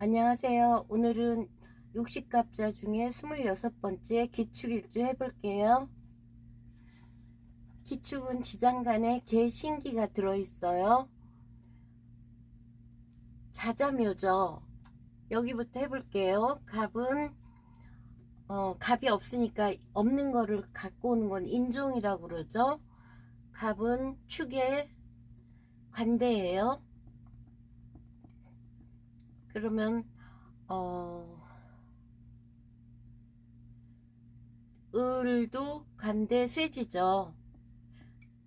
안녕하세요. 오늘은 육식갑자 중에 26번째 기축일주 해볼게요. 기축은 지장간에 개신기가 들어있어요. 자자묘죠. 여기부터 해볼게요. 갑은 갑이 없으니까 없는 거를 갖고 오는 건 인종이라고 그러죠. 갑은 축의 관대예요. 그러면 을도 관대 쇠지죠.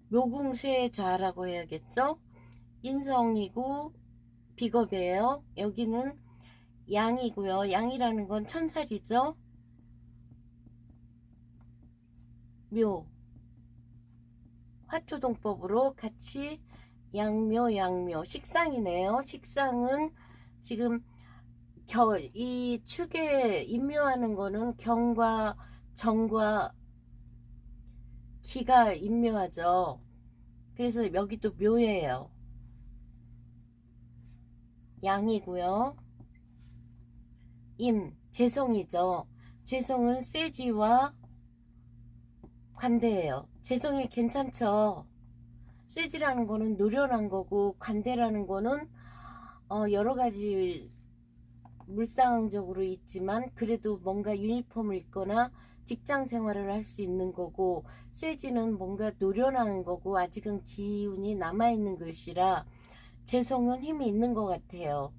묘궁쇠좌라고 해야겠죠. 인성이고 비겁이에요. 여기는 양이고요. 양이라는 건 천살이죠. 묘 화초동법으로 같이 양묘 식상이네요. 식상은 지금 이 축에 임묘하는 거는 경과 정과 기가 임묘하죠. 그래서 여기도 묘예요. 양이고요. 재성이죠. 재성은 쇠지와 관대예요. 재성이 괜찮죠. 쇠지라는 거는 노련한 거고 관대라는 거는 여러 가지 물상적으로 있지만 그래도 뭔가 유니폼을 입거나 직장 생활을 할 수 있는 거고, 쇠지는 뭔가 노련한 거고 아직은 기운이 남아있는 글씨라 재성은 힘이 있는 것 같아요.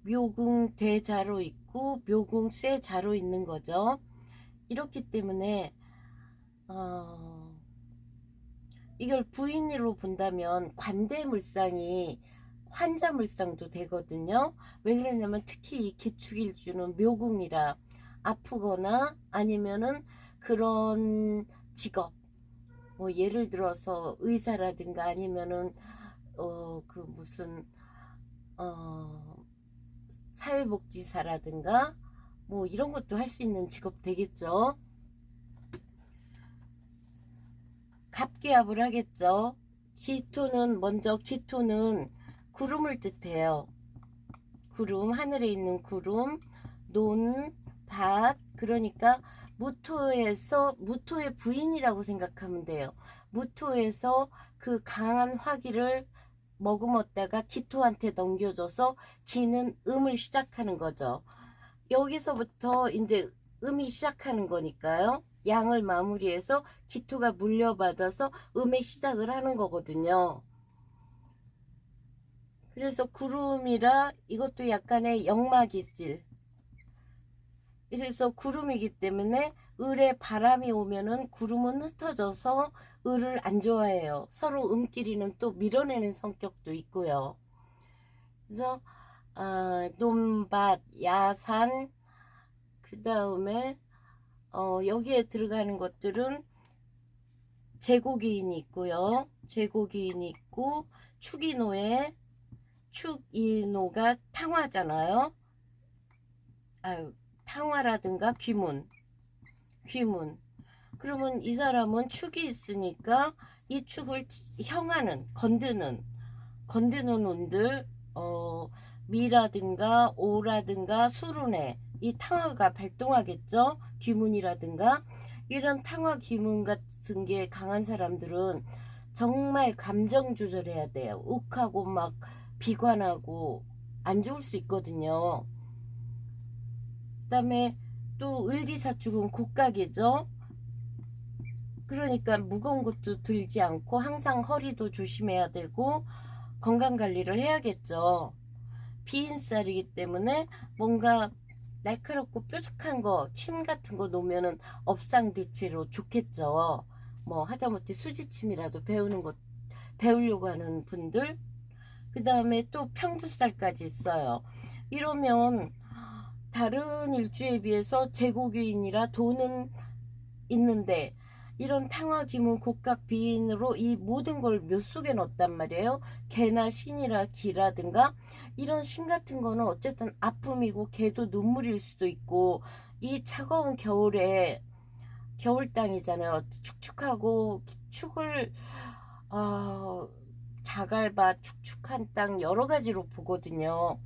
묘궁 대자로 있고 묘궁 쇠자로 있는 거죠. 이렇기 때문에 이걸 부인으로 본다면 관대물상이 환자물상도 되거든요. 왜 그러냐면 특히 이 기축일주는 묘궁이라 아프거나 아니면은 그런 직업, 뭐 예를 들어서 의사라든가 아니면은 그 무슨 어 사회복지사라든가 뭐 이런 것도 할 수 있는 직업 되겠죠. 갑기압을 하겠죠. 기토는 구름을 뜻해요. 구름, 하늘에 있는 구름, 논, 밭. 그러니까 무토의 부인이라고 생각하면 돼요. 무토에서 그 강한 화기를 머금었다가 기토한테 넘겨줘서 기는 음을 시작하는 거죠. 여기서부터 이제 음이 시작하는 거니까요. 양을 마무리해서 기토가 물려받아서 음의 시작을 하는 거거든요. 그래서 구름이라 이것도 약간의 역마기질. 그래서 구름이기 때문에 을에 바람이 오면은 구름은 흩어져서 을을 안 좋아해요. 서로 음끼리는 또 밀어내는 성격도 있고요. 그래서 논밭, 야산, 그 다음에 여기에 들어가는 것들은 제고기인이 있고요. 제고기인이 있고 축이노에 축이노가 탕화잖아요. 탕화라든가 귀문. 그러면 이 사람은 축이 있으니까 이 축을 형하는, 건드는 운들, 미라든가 오라든가 수run에 이 탕화가 발동하겠죠. 귀문이라든가 이런 탕화 귀문 같은 게 강한 사람들은 정말 감정 조절해야 돼요. 욱하고 막 비관하고 안 좋을 수 있거든요. 그 다음에 또 을기사축은 곡각이죠. 그러니까 무거운 것도 들지 않고 항상 허리도 조심해야 되고 건강관리를 해야겠죠. 비인살이기 때문에 뭔가 날카롭고 뾰족한 거, 침 같은 거 놓으면은 업상대체로 좋겠죠. 뭐 하다못해 수지침이라도 배우려고 하는 분들. 그 다음에 또 평두살까지 있어요. 이러면 다른 일주에 비해서 제고기인이라 돈은 있는데 이런 탕화 기문 곡각 비인으로 이 모든 걸 묘 속에 넣었단 말이에요. 개나 신이라 기라든가 이런 신 같은 거는 어쨌든 아픔이고 개도 눈물일 수도 있고, 이 차가운 겨울에 겨울 땅이잖아요. 축축하고 축을 어, 자갈밭, 축축한 땅 여러 가지로 보거든요.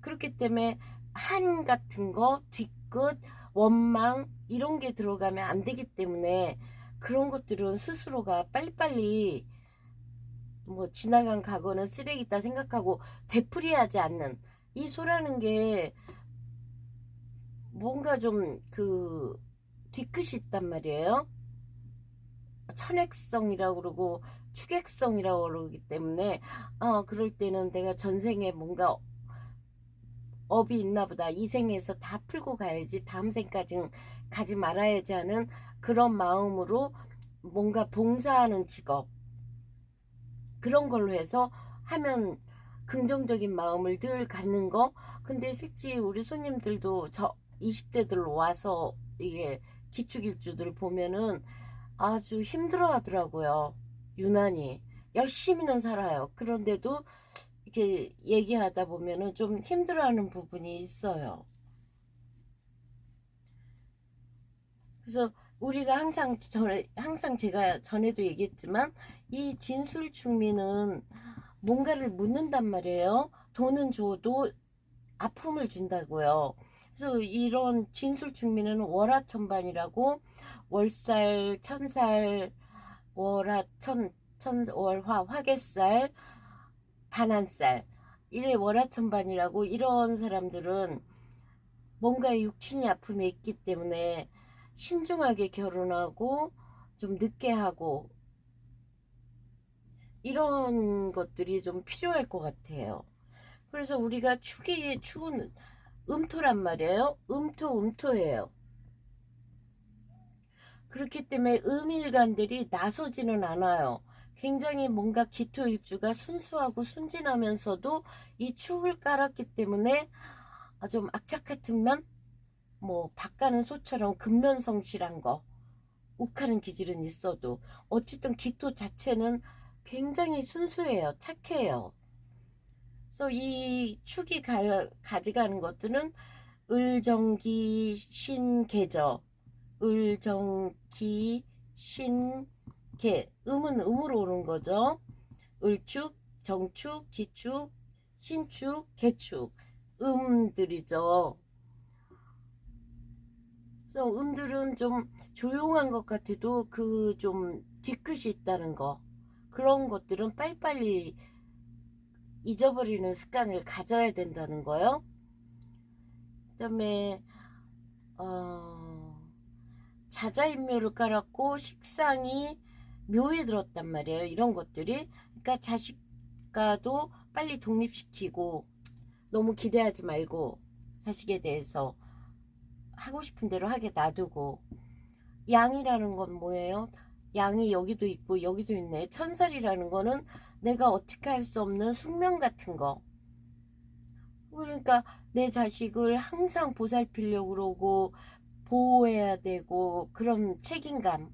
그렇기 때문에 한 같은 거, 뒤끝, 원망 이런 게 들어가면 안 되기 때문에 그런 것들은 스스로가 빨리빨리 뭐 지나간 과거는 쓰레기다 생각하고 되풀이하지 않는 이 소라는 게 뭔가 좀 그 뒤끝이 있단 말이에요. 천획성이라고 그러고 축액성이라고 그러기 때문에 그럴 때는 내가 전생에 뭔가 업이 있나 보다. 이 생에서 다 풀고 가야지. 다음 생까지는 가지 말아야지 하는 그런 마음으로 뭔가 봉사하는 직업. 그런 걸로 해서 하면 긍정적인 마음을 늘 갖는 거. 근데 실제 우리 손님들도 저 20대들 와서 이게 기축일주들 보면은 아주 힘들어 하더라고요. 유난히. 열심히는 살아요. 그런데도 이렇게 얘기하다 보면은 좀 힘들어하는 부분이 있어요. 그래서 우리가 항상 제가 전에도 얘기했지만 이 진술충미는 뭔가를 묻는단 말이에요. 돈은 줘도 아픔을 준다고요. 그래서 이런 진술충미는 월화천반이라고 월살, 천살, 월화, 화개살, 반한살 이래 월화천반이라고 이런 사람들은 뭔가 육신의 아픔이 있기 때문에 신중하게 결혼하고 좀 늦게 하고 이런 것들이 좀 필요할 것 같아요. 그래서 우리가 축은 음토란 말이에요. 음토예요. 그렇기 때문에 음일간들이 나서지는 않아요. 굉장히 뭔가 기토일주가 순수하고 순진하면서도 이 축을 깔았기 때문에 좀 악착 같은 면, 뭐 박가는 소처럼 근면성실한 거, 욱하는 기질은 있어도 어쨌든 기토 자체는 굉장히 순수해요. 착해요. 그래서 이 축이 가져가는 것들은 을정기 신계죠. 을정기 신계. 음은 음으로 오는 거죠. 을축, 정축, 기축, 신축, 개축. 음들이죠. 그래서 음들은 좀 조용한 것 같아도 그 좀 뒤끝이 있다는 거. 그런 것들은 빨리빨리 잊어버리는 습관을 가져야 된다는 거요. 그다음에 자자인묘를 깔았고 식상이 묘에 들었단 말이에요. 이런 것들이. 그러니까 자식과도 빨리 독립시키고 너무 기대하지 말고 자식에 대해서 하고 싶은 대로 하게 놔두고. 양이라는 건 뭐예요? 양이 여기도 있고 여기도 있네. 천살이라는 거는 내가 어떻게 할 수 없는 숙명 같은 거. 그러니까 내 자식을 항상 보살피려고 그러고 보호해야 되고 그런 책임감.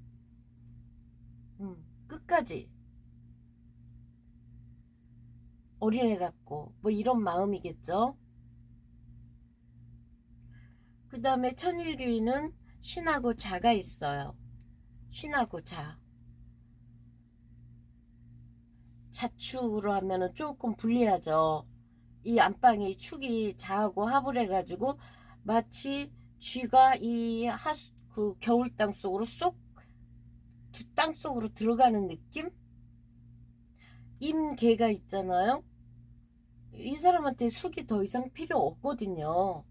끝까지 어린애 같고 뭐 이런 마음이겠죠. 그 다음에 천일귀인은 신하고 자가 있어요. 신하고 자. 자축으로 하면은 조금 불리하죠. 이 안방이 축이 자하고 합을 해가지고 마치 쥐가 이 그 겨울 땅 속으로 쏙 두 땅 속으로 들어가는 느낌? 임계가 있잖아요. 이 사람한테 숙이 더 이상 필요 없거든요.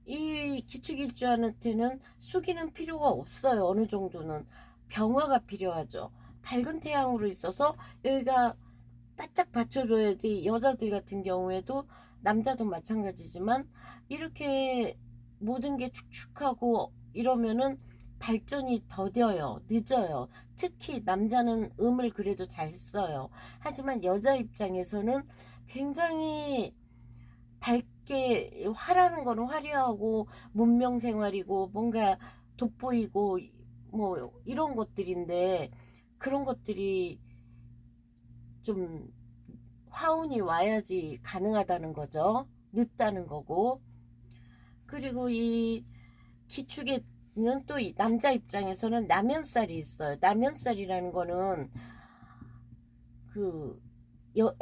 이 기축일주한테는 숙이는 필요가 없어요. 어느 정도는 병화가 필요하죠. 밝은 태양으로 있어서 여기가 바짝 받쳐줘야지. 여자들 같은 경우에도 남자도 마찬가지지만 이렇게 모든 게 축축하고 이러면은 발전이 더뎌요. 늦어요. 특히 남자는 음을 그래도 잘 써요. 하지만 여자 입장에서는 굉장히 밝게 화라는 거는 화려하고 문명생활이고 뭔가 돋보이고 뭐 이런 것들인데 그런 것들이 좀 화운이 와야지 가능하다는 거죠. 늦다는 거고. 그리고 이 기축에는 또 이, 남자 입장에서는 남연살이 있어요. 남연살이라는 거는 그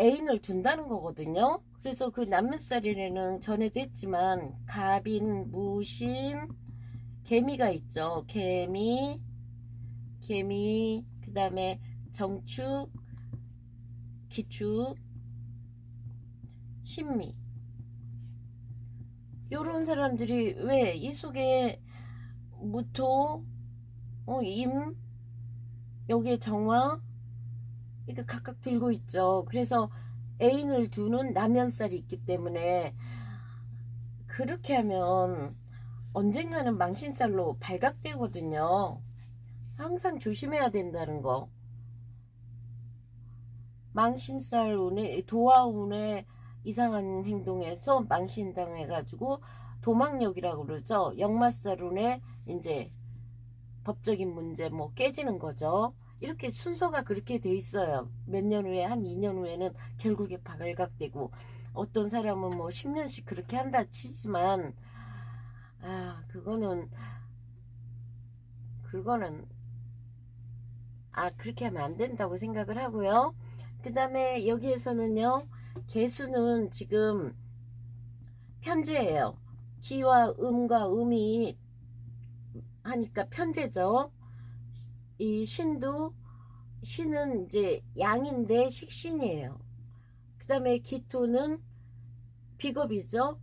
애인을 둔다는 거거든요. 그래서 그 남면살이라는 전에도 했지만 갑인, 무신, 개미가 있죠. 개미, 그 다음에 정축, 기축, 신미. 요런 사람들이 왜 이 속에 무토, 임, 여기에 정화, 이렇게 각각 들고 있죠. 그래서 애인을 두는 남연살이 있기 때문에 그렇게 하면 언젠가는 망신살로 발각되거든요. 항상 조심해야 된다는 거. 망신살 운에, 도화운에 이상한 행동에서 망신당해가지고 도망역이라고 그러죠. 역마살 운에 이제 법적인 문제 뭐 깨지는 거죠. 이렇게 순서가 그렇게 돼 있어요. 몇 년 후에, 한 2년 후에는 결국에 발각되고, 어떤 사람은 뭐 10년씩 그렇게 한다 치지만, 그거는 그렇게 하면 안 된다고 생각을 하고요. 그 다음에 여기에서는요, 개수는 지금 편제예요. 기와 음과 음이 하니까 편제죠. 이 신은 이제 양인데 식신이에요. 그 다음에 기토는 비겁이죠.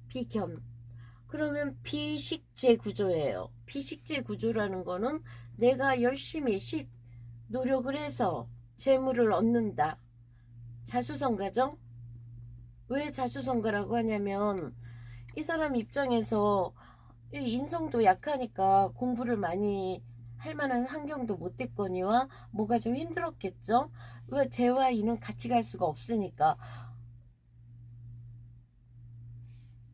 비견. 그러면 비식재 구조예요. 비식재 구조라는 거는 내가 열심히 노력을 해서 재물을 얻는다. 자수성가죠? 왜 자수성가라고 하냐면 이 사람 입장에서 인성도 약하니까 공부를 많이 할 만한 환경도 못 됐거니와 뭐가 좀 힘들었겠죠? 왜 재와 이는 같이 갈 수가 없으니까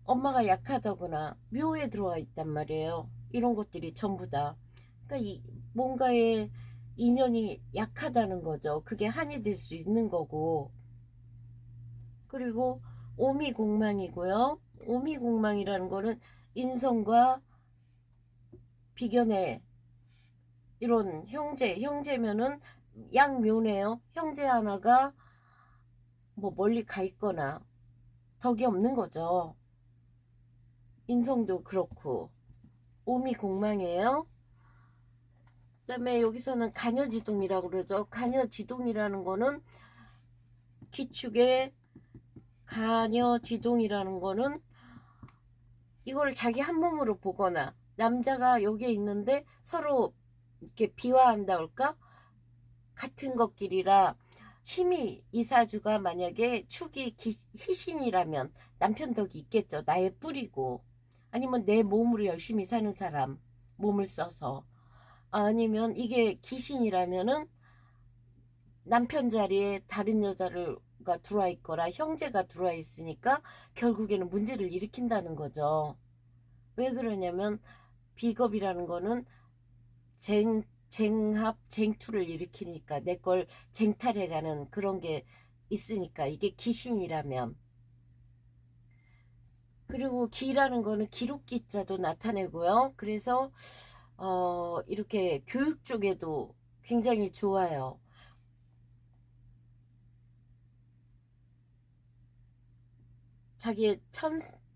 엄마가 약하다거나 묘에 들어와 있단 말이에요. 이런 것들이 전부 다. 그러니까 뭔가의 인연이 약하다는 거죠. 그게 한이 될 수 있는 거고. 그리고 오미공망이고요. 오미공망이라는 거는 인성과 비견의 이런 형제면은 양묘네요. 형제 하나가 뭐 멀리 가 있거나 덕이 없는 거죠. 인성도 그렇고 오미공망이에요. 그다음에 여기서는 간여지동이라고 그러죠. 간여지동이라는 거는 기축의 간여지동이라는 거는 이걸 자기 한 몸으로 보거나 남자가 여기에 있는데 서로 이렇게 비화한다 할까? 같은 것끼리라 힘이 이사주가 만약에 축이 희신이라면 남편 덕이 있겠죠. 나의 뿌리고 아니면 내 몸으로 열심히 사는 사람 몸을 써서 아니면 이게 기신이라면은 남편 자리에 다른 여자가 들어와 있거나 형제가 들어와 있으니까 결국에는 문제를 일으킨다는 거죠. 왜 그러냐면 비겁이라는 거는 쟁투를 일으키니까 내 걸 쟁탈해가는 그런 게 있으니까 이게 기신이라면. 그리고 기라는 거는 기록기자도 나타내고요. 그래서 이렇게 교육 쪽에도 굉장히 좋아요. 자기의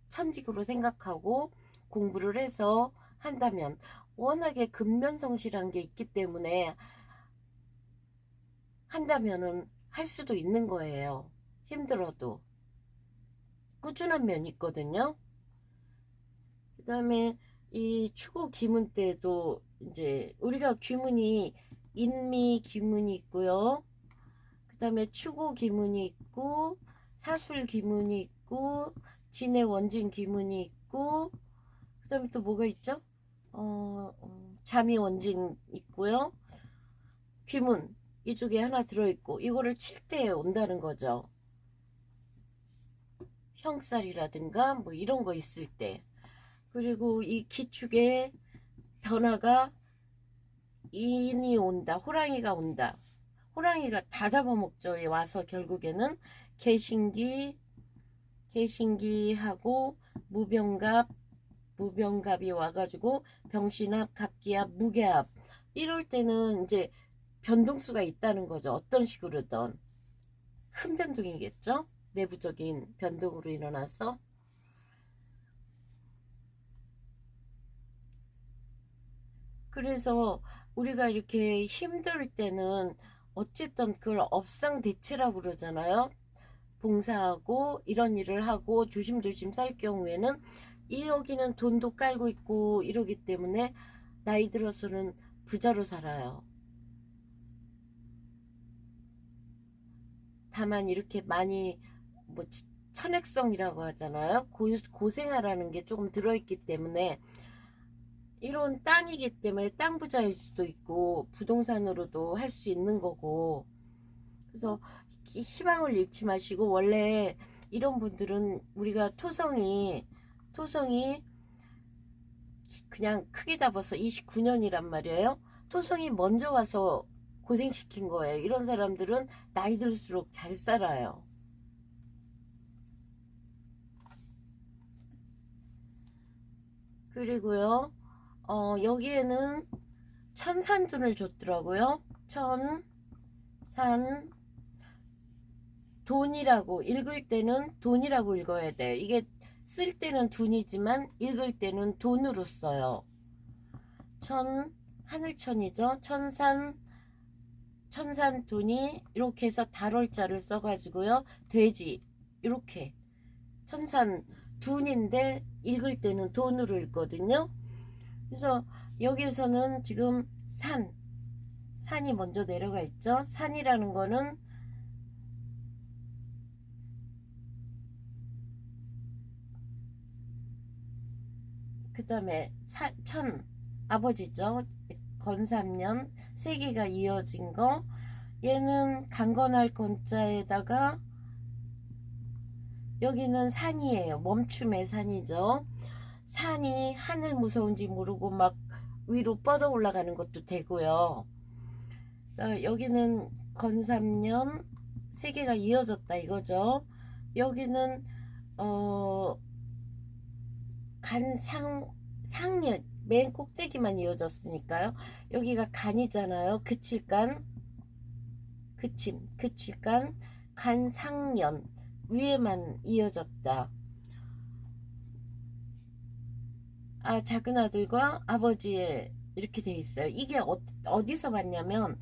천직으로 생각하고 공부를 해서 한다면 워낙에 근면성실한 게 있기 때문에 한다면은 할 수도 있는 거예요. 힘들어도 꾸준한 면이 있거든요. 그 다음에 이 추구 기문 때도 이제 우리가 기문이 인미 기문이 있고요. 그 다음에 추구 기문이 있고 사술 기문이 있고 진해 원진 기문이 있고 그 다음에 또 뭐가 있죠? 자미 원진 있고요. 귀문 이쪽에 하나 들어있고 이거를 칠 때 온다는 거죠. 형살이라든가 뭐 이런 거 있을 때. 그리고 이 기축의 변화가 인이 온다. 호랑이가 온다. 호랑이가 다 잡아먹죠. 와서 결국에는 개신기하고 무병갑이 와가지고 병신합, 갑기합, 무게합 이럴 때는 이제 변동수가 있다는 거죠. 어떤 식으로든. 큰 변동이겠죠? 내부적인 변동으로 일어나서. 그래서 우리가 이렇게 힘들 때는 어쨌든 그걸 업상대체라고 그러잖아요. 봉사하고 이런 일을 하고 조심조심 살 경우에는 이 여기는 돈도 깔고 있고 이러기 때문에 나이 들어서는 부자로 살아요. 다만 이렇게 많이 뭐 천액성이라고 하잖아요. 고생하라는 게 조금 들어있기 때문에 이런 땅이기 때문에 땅 부자일 수도 있고 부동산으로도 할 수 있는 거고. 그래서 희망을 잃지 마시고, 원래 이런 분들은 우리가 토성이 그냥 크게 잡아서 29년이란 말이에요. 토성이 먼저 와서 고생시킨 거예요. 이런 사람들은 나이 들수록 잘 살아요. 그리고요, 여기에는 천산둔을 줬더라고요. 천산 돈이라고 읽을 때는 돈이라고 읽어야 돼. 이게 쓸 때는 둔이지만 읽을 때는 돈으로 써요. 하늘천이죠. 천산돈이 이렇게 해서 달월자를 써가지고요. 돼지 이렇게 천산 둔인데 읽을 때는 돈으로 읽거든요. 그래서 여기에서는 지금 산이 먼저 내려가 있죠. 산이라는 거는 그 다음에 아버지죠. 건삼년 세 개가 이어진 거. 얘는 강건할 건자에다가 여기는 산이에요. 멈춤의 산이죠. 산이 하늘 무서운지 모르고 막 위로 뻗어 올라가는 것도 되고요. 여기는 건삼년 세 개가 이어졌다 이거죠. 여기는 상년 맨 꼭대기만 이어졌으니까요. 여기가 간이잖아요. 그칠간 간상년 위에만 이어졌다. 작은 아들과 아버지의 이렇게 돼 있어요. 이게 어디서 봤냐면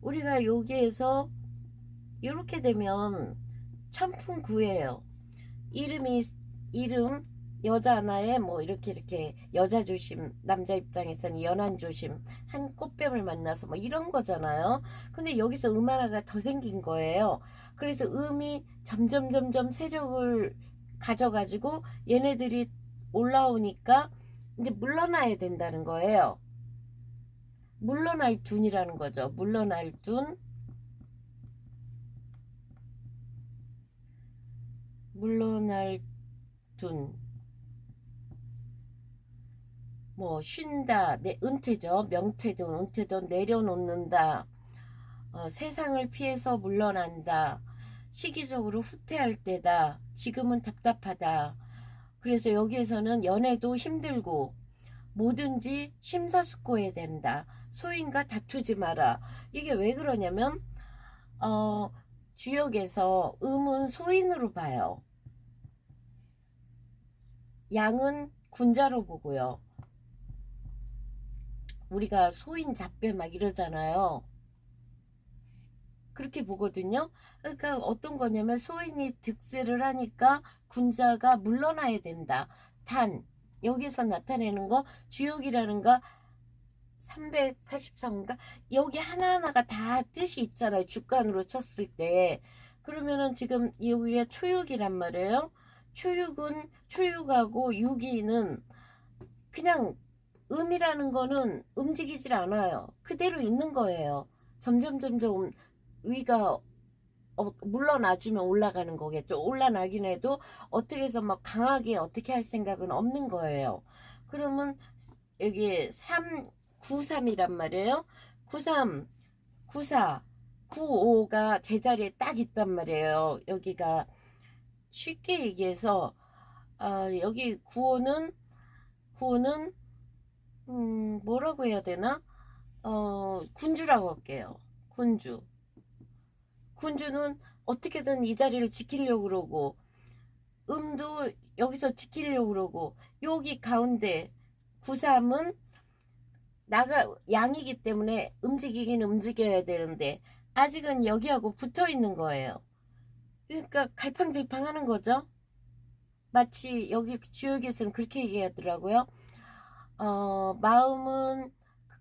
우리가 여기에서 이렇게 되면 천풍구예요. 이름 여자 하나에 뭐 이렇게 여자 조심, 남자 입장에서는 연한 조심, 한 꽃뱀을 만나서 뭐 이런 거잖아요. 근데 여기서 음 하나가 더 생긴 거예요. 그래서 음이 점점 세력을 가져가지고 얘네들이 올라오니까 이제 물러나야 된다는 거예요. 물러날 둔이라는 거죠. 물러날 둔. 뭐 쉰다, 은퇴죠. 은퇴든 내려놓는다. 세상을 피해서 물러난다. 시기적으로 후퇴할 때다. 지금은 답답하다. 그래서 여기에서는 연애도 힘들고 뭐든지 심사숙고해야 된다. 소인과 다투지 마라. 이게 왜 그러냐면 주역에서 음은 소인으로 봐요. 양은 군자로 보고요. 우리가 소인 잡배 막 이러잖아요. 그렇게 보거든요. 그러니까 어떤 거냐면 소인이 득세를 하니까 군자가 물러나야 된다. 여기서 나타내는 거 주역이라는 거 383인가 여기 하나하나가 다 뜻이 있잖아요. 주간으로 쳤을 때. 그러면은 지금 여기가 초육이란 말이에요. 초육하고 유기는 그냥 음이라는 거는 움직이질 않아요. 그대로 있는 거예요. 점점 위가 물러나주면 올라가는 거겠죠. 올라나긴 해도 어떻게 해서 막 강하게 어떻게 할 생각은 없는 거예요. 그러면 여기 93이란 말이에요. 93, 94, 95가 제자리에 딱 있단 말이에요. 여기가 쉽게 얘기해서 여기 95는 뭐라고 해야 되나? 군주라고 할게요. 군주. 군주는 어떻게든 이 자리를 지키려고 그러고, 음도 여기서 지키려고 그러고, 여기 가운데 구삼은 나가 양이기 때문에 움직이긴 움직여야 되는데 아직은 여기하고 붙어 있는 거예요. 그러니까 갈팡질팡 하는 거죠. 마치 여기 주역에서는 그렇게 얘기하더라고요. 마음은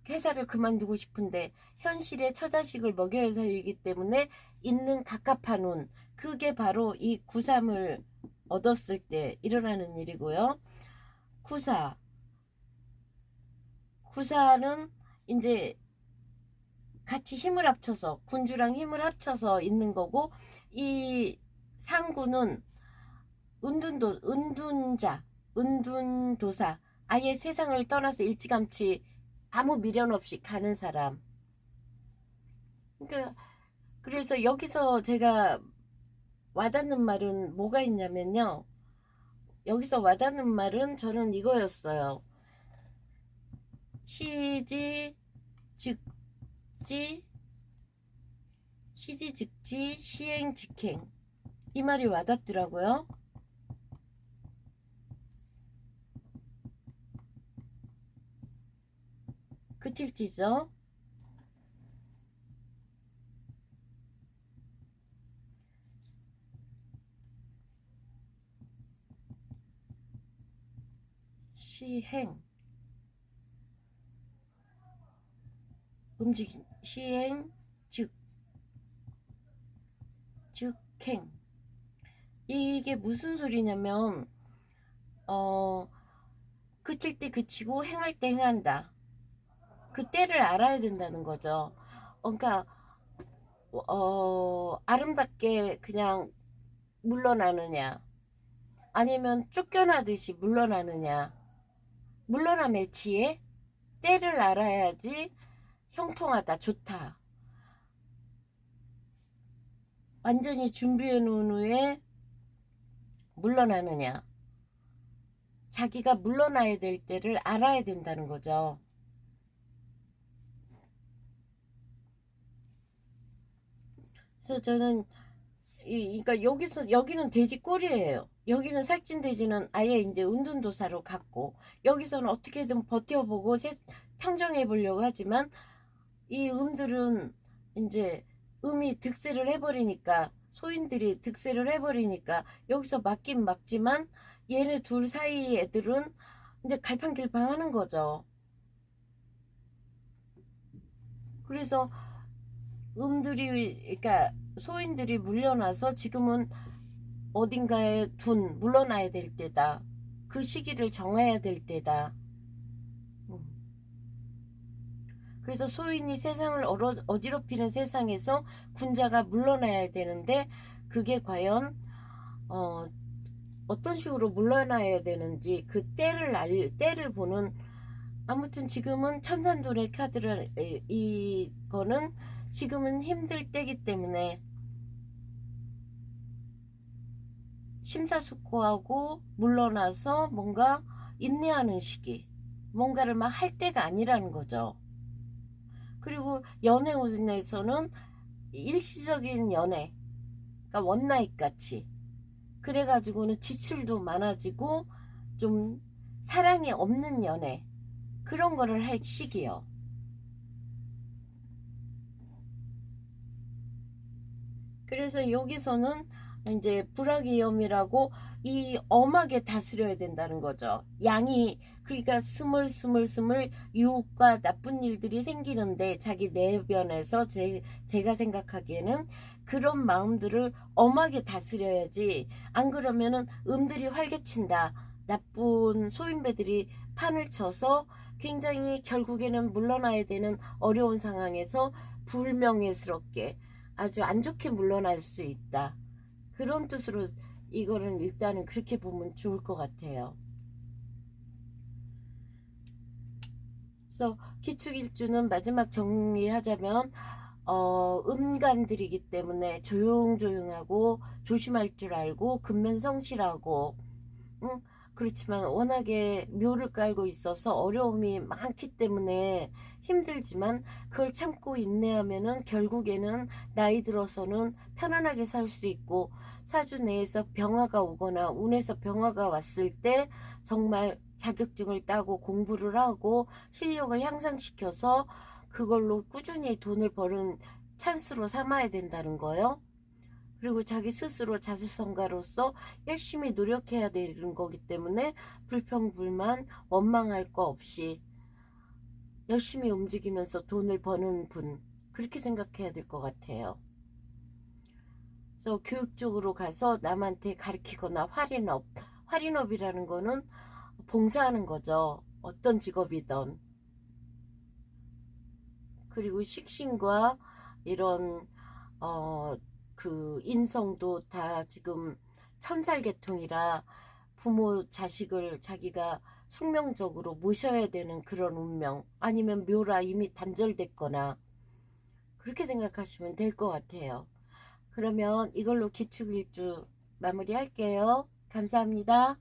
회사를 그만두고 싶은데 현실에 처자식을 먹여야 살기 때문에 있는 갑갑한 운, 그게 바로 이 구삼을 얻었을 때 일어나는 일이고요. 구사, 구사는 이제 같이 힘을 합쳐서 군주랑 힘을 합쳐서 있는 거고, 이 상구는 은둔자, 은둔도사, 아예 세상을 떠나서 일찌감치 아무 미련 없이 가는 사람. 그러니까 그래서 여기서 제가 와닿는 말은 뭐가 있냐면요. 여기서 와닿는 말은 저는 이거였어요. 시지 즉지, 시지 즉지, 시행 직행. 이 말이 와닿더라고요. 그칠지죠. 시행, 시행, 즉행. 이게 무슨 소리냐면, 그칠 때 그치고 행할 때 행한다. 그 때를 알아야 된다는 거죠. 그러니까 아름답게 그냥 물러나느냐, 아니면 쫓겨나듯이 물러나느냐. 물러남의 지혜, 때를 알아야지 형통하다, 좋다. 완전히 준비해 놓은 후에 물러나느냐. 자기가 물러나야 될 때를 알아야 된다는 거죠. 그래서 저는 그러니까 여기는 돼지 꼴이에요. 여기는 살찐 돼지는 아예 이제 은둔도사로 갔고, 여기서는 어떻게든 버텨보고 평정해 보려고 하지만 이 음들은 이제 음이 득세를 해버리니까, 소인들이 득세를 해버리니까 여기서 맞긴 맞지만 얘네 둘 사이 애들은 이제 갈팡질팡 하는 거죠. 그래서 그러니까 소인들이 물려나서 지금은 어딘가에 물러나야 될 때다. 그 시기를 정해야 될 때다. 음. 그래서 소인이 세상을 어지럽히는 세상에서 군자가 물러나야 되는데, 그게 과연 어떤 식으로 물러나야 되는지 그 때를 보는. 아무튼 지금은 천산돈의 카드를, 이거는 지금은 힘들 때기 때문에 심사숙고하고 물러나서 뭔가 인내하는 시기, 뭔가를 막 할 때가 아니라는 거죠. 그리고 연애운에서는 일시적인 연애, 그러니까 원나잇 같이, 그래가지고는 지출도 많아지고 좀 사랑이 없는 연애, 그런 거를 할 시기요. 그래서 여기서는 이제 불화기염이라고 이 엄하게 다스려야 된다는 거죠. 양이, 그러니까 스물스물 유혹과 나쁜 일들이 생기는데 자기 내변에서 제가 생각하기에는 그런 마음들을 엄하게 다스려야지, 안 그러면은 음들이 활개친다. 나쁜 소인배들이 판을 쳐서 굉장히 결국에는 물러나야 되는 어려운 상황에서 불명예스럽게 아주 안 좋게 물러날 수 있다. 그런 뜻으로 이거는 일단은 그렇게 보면 좋을 것 같아요. 그래서 기축일주는 마지막 정리하자면 음간들이기 때문에 조용조용하고 조심할 줄 알고 근면성실하고, 응? 그렇지만 워낙에 묘를 깔고 있어서 어려움이 많기 때문에 힘들지만 그걸 참고 인내하면은 결국에는 나이 들어서는 편안하게 살 수 있고 사주 내에서 병화가 오거나 운에서 병화가 왔을 때 정말 자격증을 따고 공부를 하고 실력을 향상시켜서 그걸로 꾸준히 돈을 버는 찬스로 삼아야 된다는 거예요. 그리고 자기 스스로 자수성가로서 열심히 노력해야 되는 거기 때문에 불평불만 원망할 거 없이 열심히 움직이면서 돈을 버는 분, 그렇게 생각해야 될 것 같아요. 그래서 교육 쪽으로 가서 남한테 가르치거나 할인업이라는 거는 봉사하는 거죠. 어떤 직업이든. 그리고 식신과 이런 그 인성도 다 지금 천살계통이라 부모 자식을 자기가 숙명적으로 모셔야 되는 그런 운명, 아니면 묘라 이미 단절됐거나 그렇게 생각하시면 될 것 같아요. 그러면 이걸로 기축일주 마무리할게요. 감사합니다.